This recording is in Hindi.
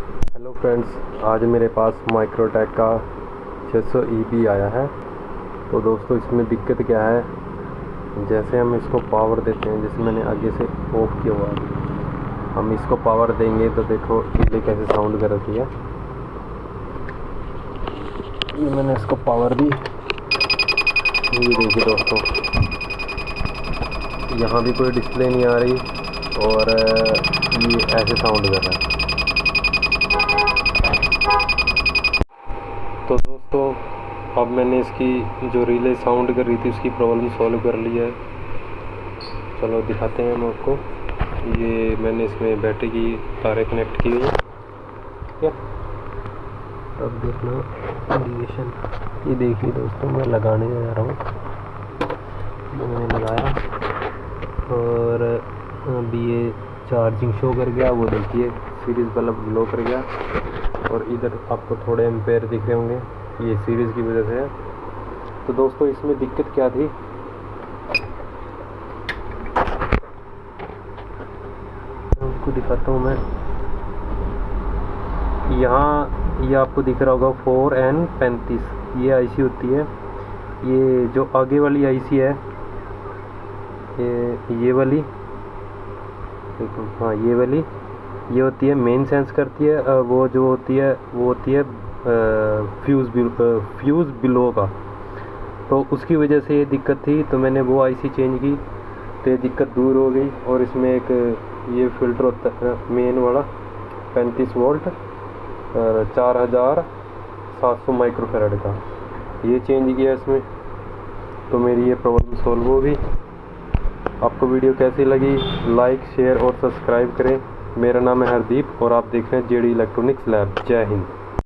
हेलो फ्रेंड्स, आज मेरे पास माइक्रोटेक का 600 EB आया है। तो दोस्तों इसमें दिक्कत क्या है, जैसे हम इसको पावर देते हैं, जैसे मैंने आगे से ऑफ किया हुआ है, हम इसको पावर देंगे तो देखो ये कैसे साउंड कर रही है। ये मैंने इसको पावर दी, ये देखिए दोस्तों, यहाँ भी कोई डिस्प्ले नहीं आ रही और ये ऐसे साउंड कर रहा है। तो दोस्तों अब मैंने इसकी जो रिले साउंड कर रही थी उसकी प्रॉब्लम सॉल्व कर ली है। चलो दिखाते हैं हम आपको। ये मैंने इसमें बैटरी की तारें कनेक्ट की हुई है, ठीक है। अब देखना इंडिकेशन, ये देखिए दोस्तों, मैं लगाने जा रहा हूँ। ये मैंने लगाया और अभी ये चार्जिंग शो कर गया, वो देखिए सीरीज़ बल्ब ग्लो कर गया। और इधर आपको थोड़े एम्पेयर दिख रहे होंगे, ये सीरीज़ की वजह से है। तो दोस्तों इसमें दिक्कत क्या थी, आपको दिखाता हूँ मैं। यहाँ ये आपको दिख रहा होगा 4N35, ये आईसी होती है। ये जो आगे वाली आईसी है, ये वाली, हाँ ये वाली, ये होती है मेन सेंस करती है। वो जो होती है वो होती है फ्यूज़ बिलो का। तो उसकी वजह से ये दिक्कत थी, तो मैंने वो आईसी चेंज की तो ये दिक्कत दूर हो गई। और इसमें एक ये फ़िल्टर होता है मेन वाला 35 वोल्ट 4700 माइक्रोफैराड का, ये चेंज किया इसमें। तो मेरी ये प्रॉब्लम सॉल्व हो गई। आपको वीडियो कैसी लगी, लाइक शेयर और सब्सक्राइब करें। मेरा नाम है हरदीप और आप देख रहे हैं JD इलेक्ट्रॉनिक्स लैब। जय हिंद।